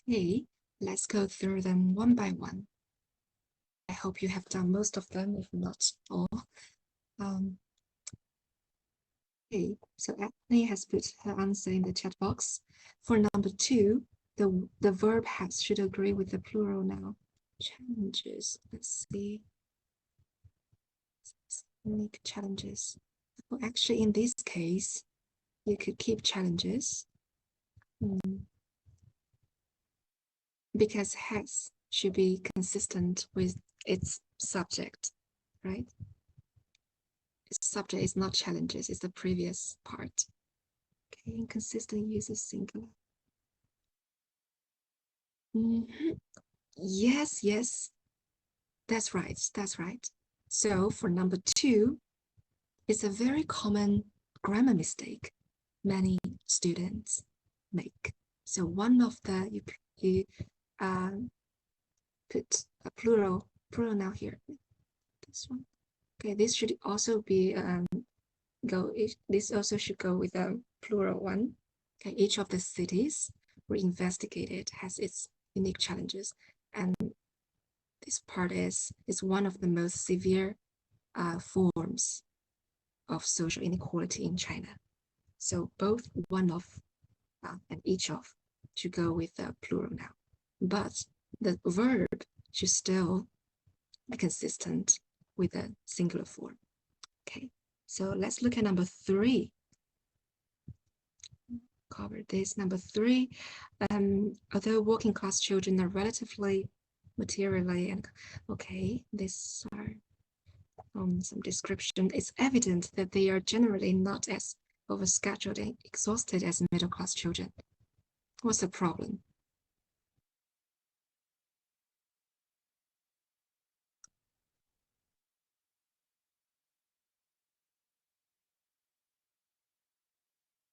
Okay, let's go through them one by one. I hope you have done most of them, if not all. Okay, so Anthony has put her answer in the chat box. For number 2, the verb has should agree with the plural now. Challenges, let's see. Unique challenges. Well, actually, in this case, you could keep challenges. Because has should be consistent with its subject, right? Its subject is not challenges, it's the previous part. Okay, inconsistent use of singular. Yes, yes, that's right, that's right. So for number 2, it's a very common grammar mistake many students make. So one of the, you put a plural now here, this one. Okay, this should also be this also should go with a plural one. Okay, each of the cities were investigated has its unique challenges, and this part is one of the most severe forms of social inequality in China. So both one of and each of should go with the plural now, but the verb should still be consistent with the singular form. Okay, so let's look at number 3. Cover this. Number 3, although working class children are relatively materially and okay, these are some description. It's evident that they are generally not as overscheduled and exhausted as middle class children. What's the problem?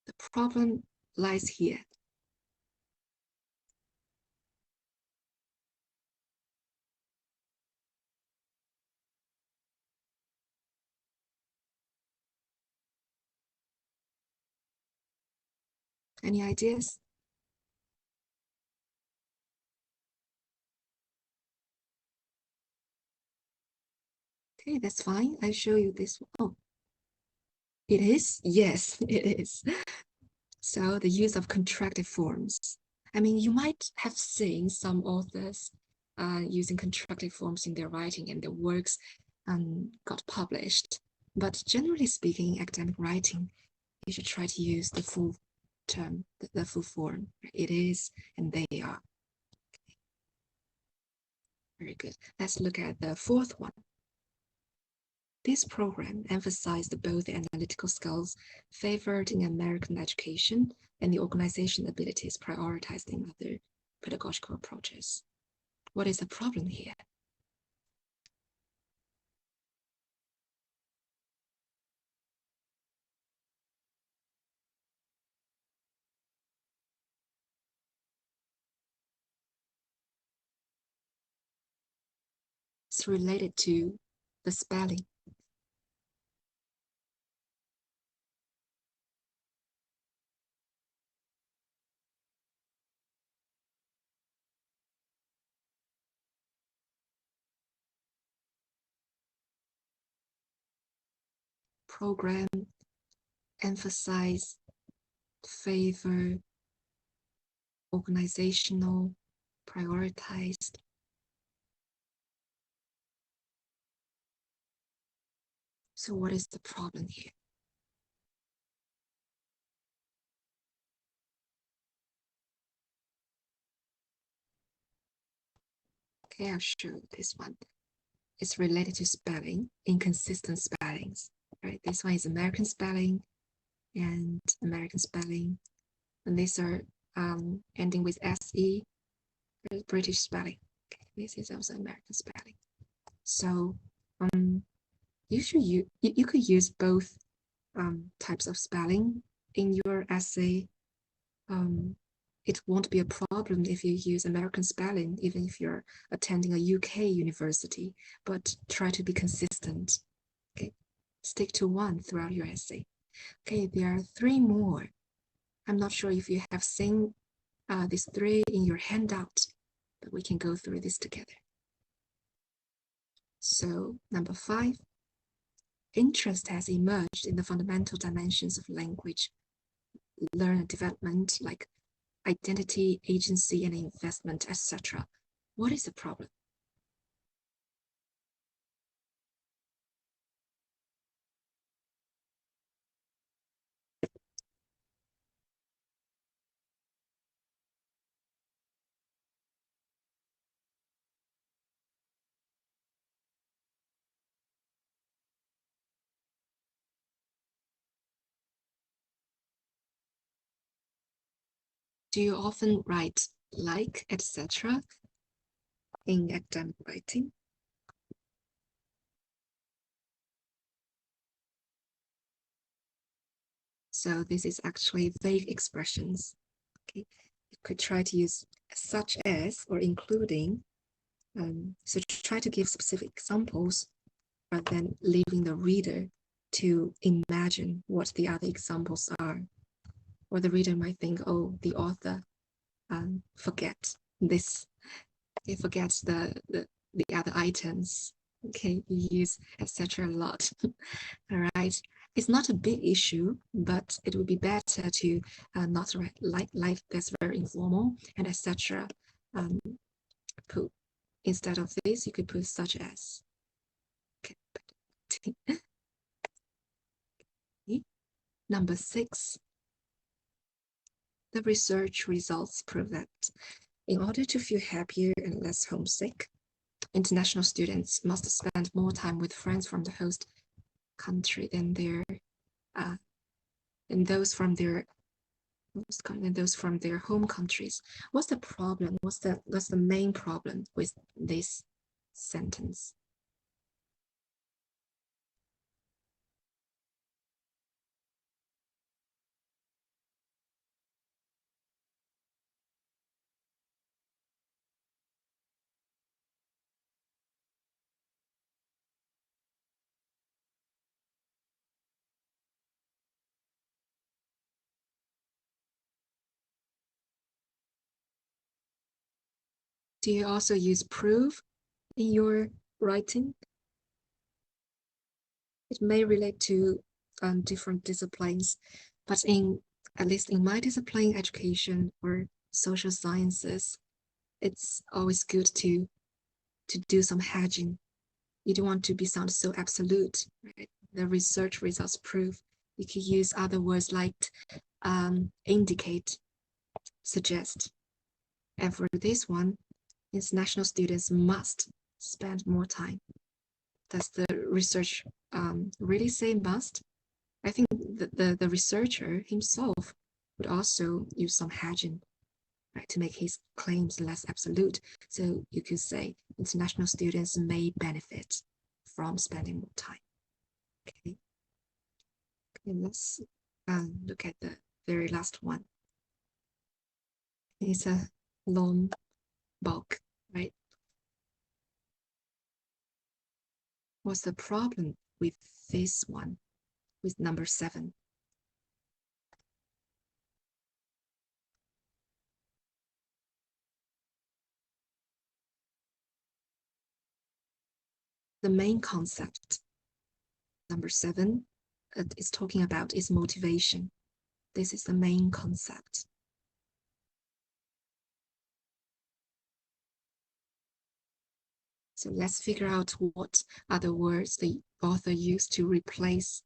The problem lies here. Any ideas? Okay, that's fine. I'll show you this one. Oh, it is? Yes, it is. So the use of contractive forms. I mean, you might have seen some authors using contractive forms in their writing and their works got published. But generally speaking, academic writing, you should try to use the full term, the full form. It is and they are. Very good. Let's look at the 4th one. This program emphasized both the analytical skills favored in American education and the organization abilities prioritized in other pedagogical approaches. What is the problem here? It's related to the spelling. Program emphasize, favor, organizational, prioritized. So what is the problem here? Okay, I'll show this one. It's related to spelling, inconsistent spellings, right? This one is American spelling and American spelling. And these are ending with SE, British spelling. Okay, this is also American spelling. So you could use both types of spelling in your essay. It won't be a problem if you use American spelling, even if you're attending a UK university, but try to be consistent. Okay, stick to one throughout your essay. Okay, there are 3 more. I'm not sure if you have seen these 3 in your handout, but we can go through this together. So number 5, interest has emerged in the fundamental dimensions of language learner development, like identity, agency, and investment, etc. What is the problem? Do you often write like, etc. in academic writing? So this is actually vague expressions. Okay, you could try to use such as or including. So try to give specific examples rather than leaving the reader to imagine what the other examples are. Or the reader might think, oh, the author forget this. He forgets the other items. Okay, you use etc. a lot. All right. It's not a big issue, but it would be better to not write like that's very informal and etc. Put instead of this, you could put such as. Okay. Number 6, the research results prove that in order to feel happier and less homesick, international students must spend more time with friends from the host country than those from their home countries. What's the problem? What's the main problem with this sentence? Do you also use prove in your writing? It may relate to different disciplines, but at least in my discipline, education or social sciences, it's always good to do some hedging. You don't want to sound so absolute, right? The research results prove. You could use other words like indicate, suggest. And for this one, international students must spend more time. Does the research really say must? I think the researcher himself would also use some hedging, right, to make his claims less absolute. So you could say international students may benefit from spending more time. Okay, let's look at the very last one. It's a long bulk, right? What's the problem with this one, with number 7? The main concept, number 7, is talking about is motivation. This is the main concept. So let's figure out what other words the author used to replace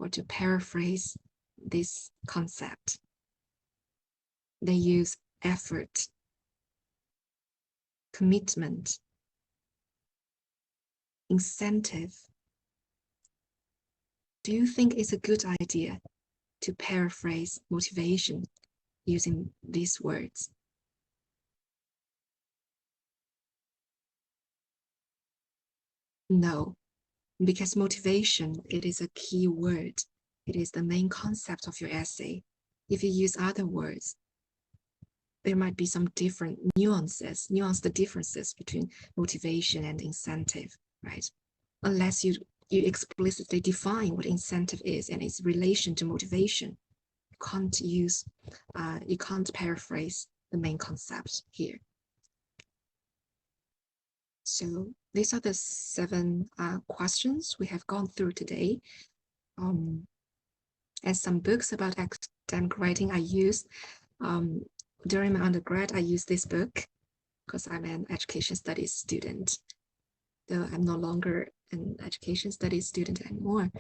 or to paraphrase this concept. They use effort, commitment, incentive. Do you think it's a good idea to paraphrase motivation using these words? No, because motivation, it is a key word. It is the main concept of your essay. If you use other words, there might be some different nuance the differences between motivation and incentive, right? Unless you explicitly define what incentive is and its relation to motivation, you can't paraphrase the main concept here. So these are the 7 questions we have gone through today. And some books about academic writing I used. During my undergrad, I used this book because I'm an education studies student, though I'm no longer an education studies student anymore.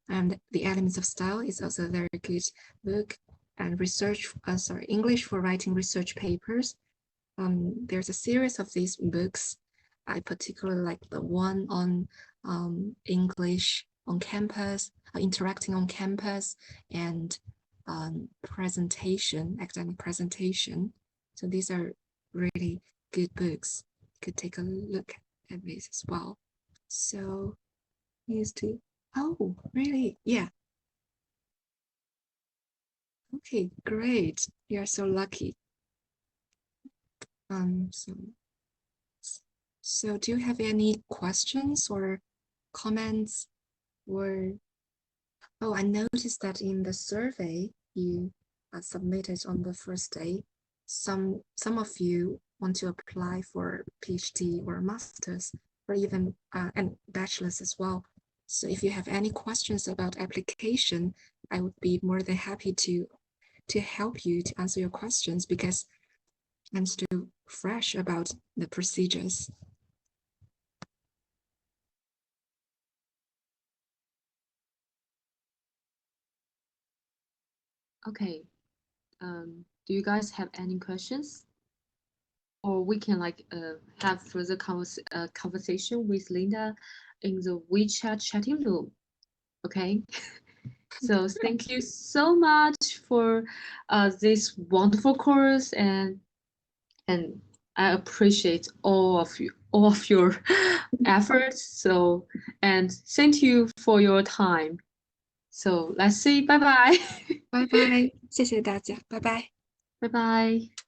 And The Elements of Style is also a very good book. And English for writing research papers. There's a series of these books. I particularly like the one on English on campus, interacting on campus, and academic presentation. So these are really good books. You could take a look at these as well. So oh, really? Yeah. Okay, great. You are so lucky. So do you have any questions or comments? I noticed that in the survey you submitted on the first day, some of you want to apply for PhD or master's, or even and bachelor's as well. So if you have any questions about application, I would be more than happy to help you to answer your questions, because I'm still fresh about the procedures. Okay. Do you guys have any questions? Or we can have further conversation with Linda in the WeChat chatting room. Okay. So thank you so much for this wonderful course, and I appreciate all of your efforts. So, and thank you for your time. So let's say bye bye. Bye bye，谢谢大家，拜拜。拜拜。